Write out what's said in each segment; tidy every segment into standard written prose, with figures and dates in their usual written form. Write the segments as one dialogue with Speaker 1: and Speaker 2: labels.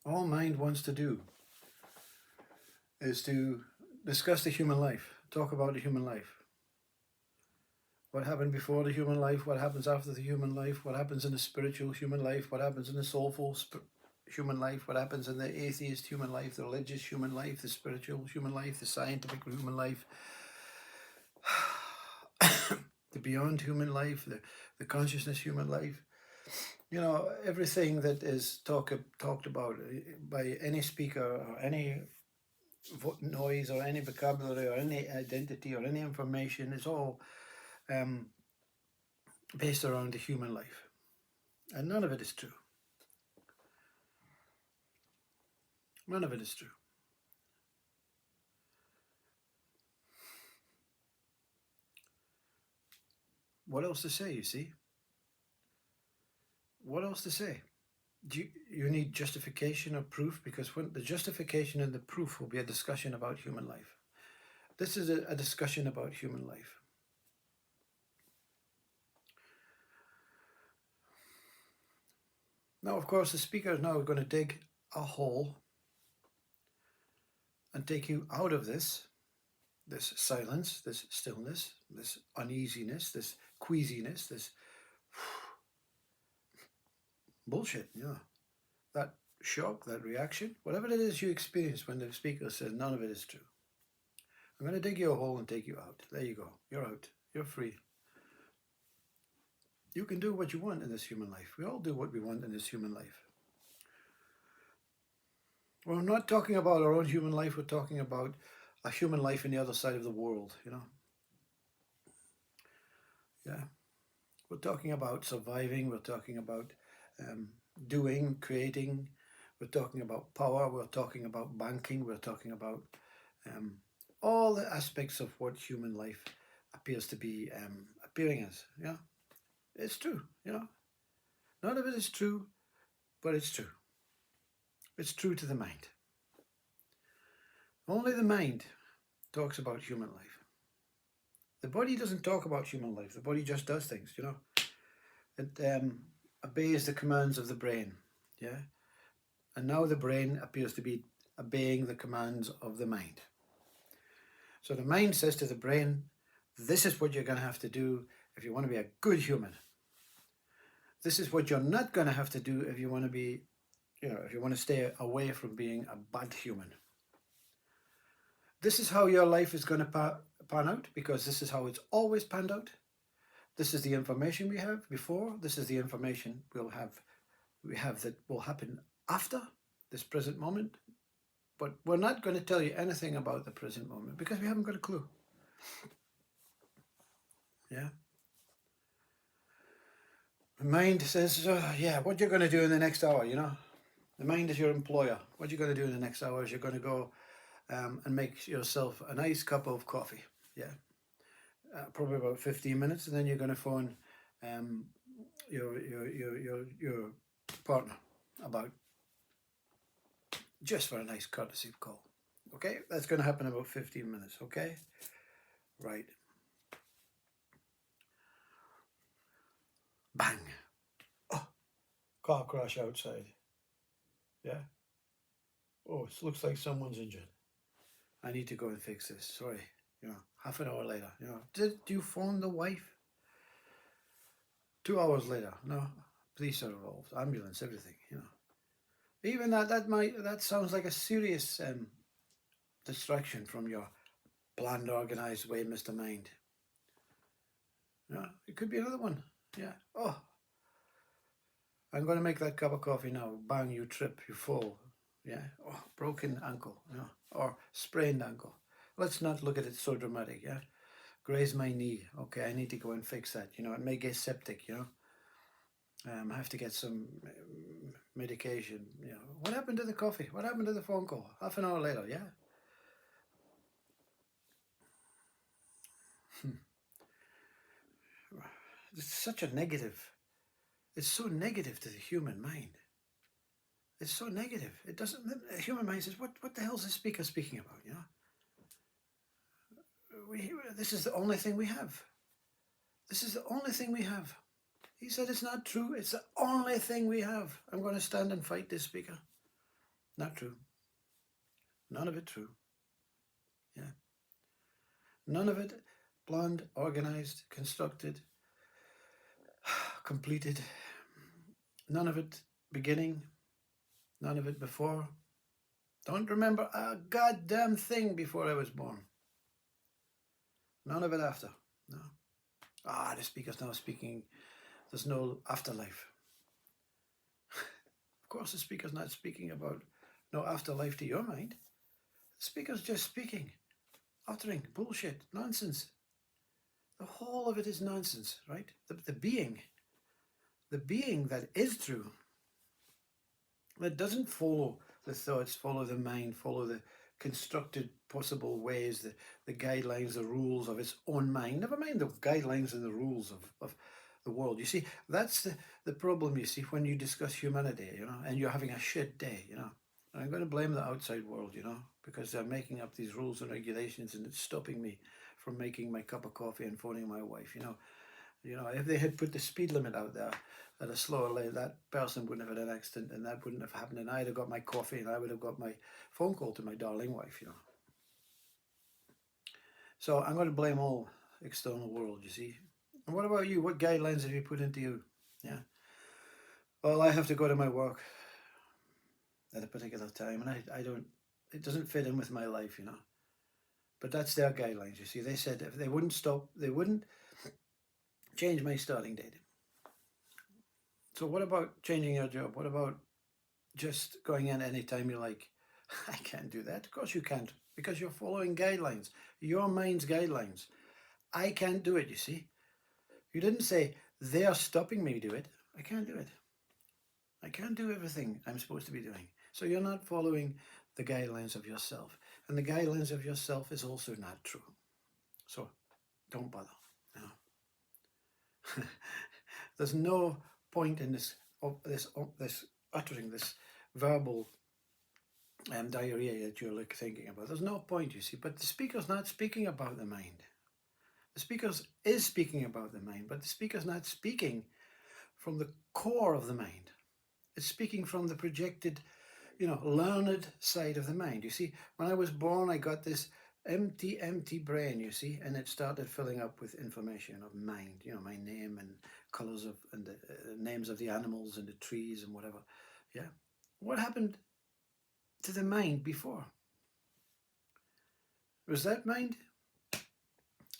Speaker 1: All mind wants to do is to discuss the human life, talk about the human life. What happened before the human life, what happens after the human life, what happens in the spiritual human life, what happens in the soulful human life, what happens in the atheist human life, the religious human life, the spiritual human life, the scientific human life, the beyond human life, the consciousness human life. You know, everything that is talked about by any speaker or any noise or any vocabulary or any identity or any information is all um, based around the human life. And none of it is true. None of it is true. What else to say, you see? What else to say? You need justification or proof? Because when the justification and the proof will be a discussion about human life. This is a discussion about human life. Now, of course, the speaker is now going to dig a hole and take you out of this silence, this stillness, this uneasiness, this queasiness, this bullshit, yeah. That shock, that reaction, whatever it is you experience when the speaker says none of it is true. I'm going to dig you a hole and take you out. There you go. You're out. You're free. You can do what you want in this human life. We all do what we want in this human life. We're not talking about our own human life. We're talking about a human life in the other side of the world, you know. Yeah. We're talking about surviving. We're talking about doing, creating. We're talking about power. We're talking about banking. We're talking about all the aspects of what human life appears to be appearing as. Yeah, it's true. You know, none of it is true, but it's true. It's true to the mind. Only the mind talks about human life. The body doesn't talk about human life. The body just does things. You know, it obeys the commands of the brain. Yeah, and now the brain appears to be obeying the commands of the mind. So the mind says to the brain, this is what you're going to have to do if you want to be a good human. This is what you're not going to have to do if you want to be, you know, if you want to stay away from being a bad human. This is how your life is going to pan out, because this is how it's always panned out. This is the information we have before. This is the information we have that will happen after this present moment. But we're not going to tell you anything about the present moment because we haven't got a clue. Yeah. The mind says, yeah, what you're going to do in the next hour, you know. The mind is your employer. What you're going to do in the next hour is you're going to go and make yourself a nice cup of coffee. Yeah. Probably about 15 minutes, and then you're going to phone your partner about just for a nice courtesy call. Okay, that's going to happen in about 15 minutes. Okay, right. Bang. Oh, car crash outside. Yeah. Oh, it looks like someone's injured. I need to go and fix this. Sorry. You know, half an hour later. You know, did you phone the wife? 2 hours later. No, police are involved. Ambulance, everything. You know. Even that sounds like a serious distraction from your planned, organized way, Mr. Mind. Yeah, it could be another one. Yeah. Oh, I'm going to make that cup of coffee now. Bang, you trip, you fall. Yeah. Oh, broken ankle. Yeah. Or sprained ankle. Let's not look at it so dramatic. Yeah. Graze my knee. Okay, I need to go and fix that. You know, it may get septic. You know. I have to get some medication. You know, what happened to the coffee? What happened to the phone call? Half an hour later, yeah. It's such a negative. It's so negative to the human mind. It's so negative. It doesn't. The human mind says, "What the hell is the speaker speaking about?" You know. This is the only thing we have. This is the only thing we have. He said it's not true. It's the only thing we have. I'm going to stand and fight this speaker. Not true. None of it true. Yeah. None of it planned, organized, constructed, completed. None of it beginning. None of it before. Don't remember a goddamn thing before I was born. None of it after. No. The speaker's now speaking. There's no afterlife. Of course, the speaker's not speaking about no afterlife to your mind. The speaker's just speaking, uttering bullshit, nonsense. The whole of it is nonsense, right? The being that is true, that doesn't follow the thoughts, follow the mind, follow the constructed possible ways, the guidelines, the rules of its own mind. Never mind the guidelines and the rules of the world. You see, that's the problem, you see, when you discuss humanity, and you're having a shit day, I'm going to blame the outside world, because they're making up these rules and regulations and it's stopping me from making my cup of coffee and phoning my wife, if they had put the speed limit out there at a slower rate, that person wouldn't have had an accident and that wouldn't have happened, and I'd have got my coffee and I would have got my phone call to my darling wife, So I'm going to blame all external world, you see. And what about you? What guidelines have you put into you? Yeah. Well, I have to go to my work at a particular time, and I don't, it doesn't fit in with my life, But that's their guidelines, you see. They said if they wouldn't change my starting date. So what about changing your job? What about just going in anytime you like? I can't do that. Of course you can't, because you're following guidelines, your mind's guidelines. I can't do it, you see. You didn't say, they're stopping me to do it. I can't do it. I can't do everything I'm supposed to be doing. So you're not following the guidelines of yourself. And the guidelines of yourself is also not true. So don't bother. No. There's no point in this uttering this verbal diarrhea that you're thinking about. There's no point, you see. But the speaker's not speaking about the mind. The speaker is speaking about the mind, but the speaker's not speaking from the core of the mind. It's speaking from the projected, learned side of the mind. You see, when I was born, I got this empty brain, you see, and it started filling up with information of mind, my name and colors of, and the names of the animals and the trees and whatever. Yeah. What happened to the mind before? Was that mind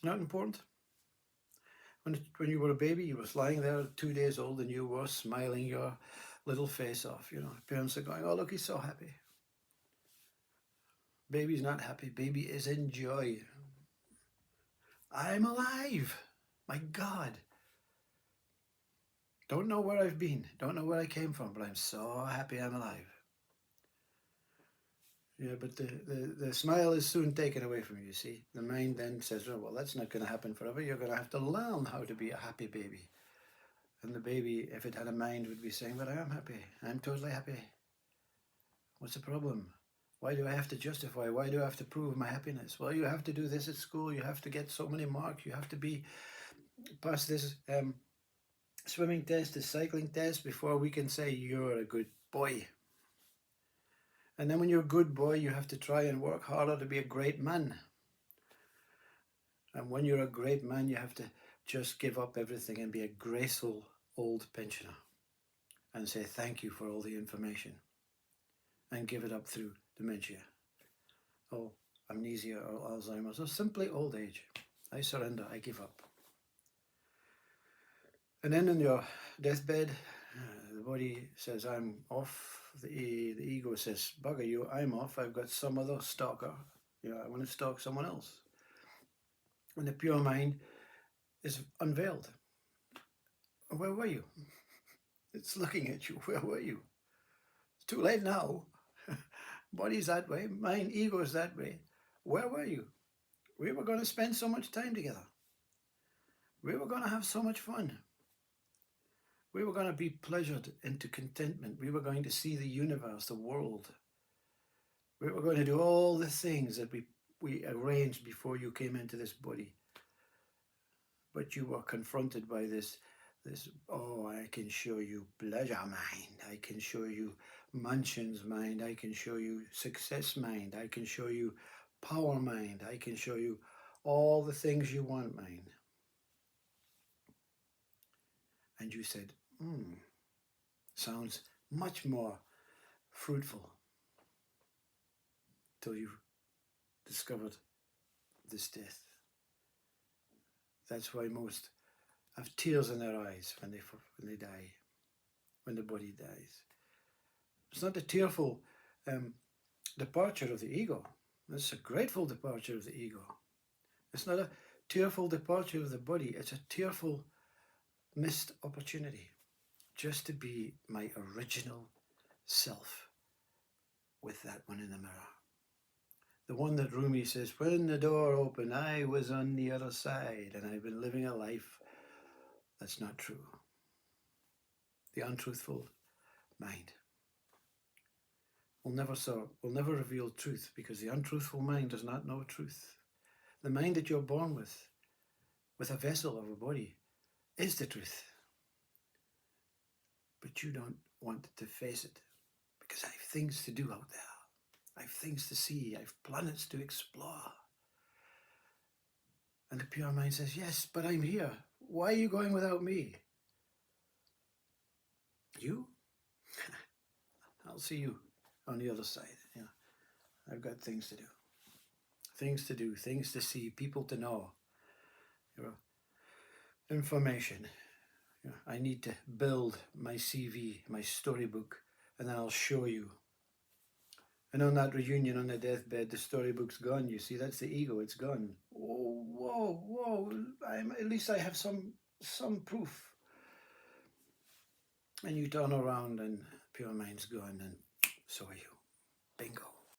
Speaker 1: not important? When you were a baby, you was lying there 2 days old and you were smiling your little face off, Parents are going, oh, look, he's so happy. Baby's not happy. Baby is in joy. I'm alive. My God. Don't know where I've been. Don't know where I came from, but I'm so happy I'm alive. Yeah, but the smile is soon taken away from you, see. The mind then says, oh, well, that's not going to happen forever. You're going to have to learn how to be a happy baby. And the baby, if it had a mind, would be saying, but I am happy. I'm totally happy. What's the problem? Why do I have to justify? Why do I have to prove my happiness? Well, you have to do this at school. You have to get so many marks. You have to pass this swimming test, this cycling test, before we can say you're a good boy. And then when you're a good boy, you have to try and work harder to be a great man. And when you're a great man, you have to just give up everything and be a graceful old pensioner and say thank you for all the information and give it up through dementia or amnesia or Alzheimer's or simply old age. I surrender, I give up. And then in your deathbed, the body says, I'm off. The ego says, bugger you, I'm off. I've got some other stalker. I want to stalk someone else. And the pure mind is unveiled. Where were you? It's looking at you. Where were you? It's too late now. Body's that way. Mind, ego is that way. Where were you? We were going to spend so much time together. We were going to have so much fun. We were going to be pleasured into contentment. We were going to see the universe, the world. We were going to do all the things that we arranged before you came into this body. But you were confronted by this This, oh, I can show you pleasure mind. I can show you Munchen's mind. I can show you success mind. I can show you power mind. I can show you all the things you want mind. And you said, sounds much more fruitful, till you discovered this death. That's why most have tears in their eyes when they die, when the body dies. It's not a tearful departure of the ego. It's a grateful departure of the ego. It's not a tearful departure of the body. It's a tearful missed opportunity just to be my original self with that one in the mirror. The one that Rumi says, when the door opened, I was on the other side, and I've been living a life that's not true. The untruthful mind will never reveal truth, because the untruthful mind does not know truth. The mind that you're born with a vessel of a body, is the truth. But you don't want to face it, because I have things to do out there. I have things to see. I have planets to explore. And the pure mind says, yes, but I'm here. Why are you going without me? You? I'll see you on the other side. Yeah, I've got things to do. Things to do, things to see, people to know. You know, information. You know, I need to build my CV, my storybook, and then I'll show you. And on that reunion on the deathbed, the storybook's gone. You see, that's the ego. It's gone. Oh, whoa! At least I have some proof. And you turn around, and pure mind's gone, and so are you.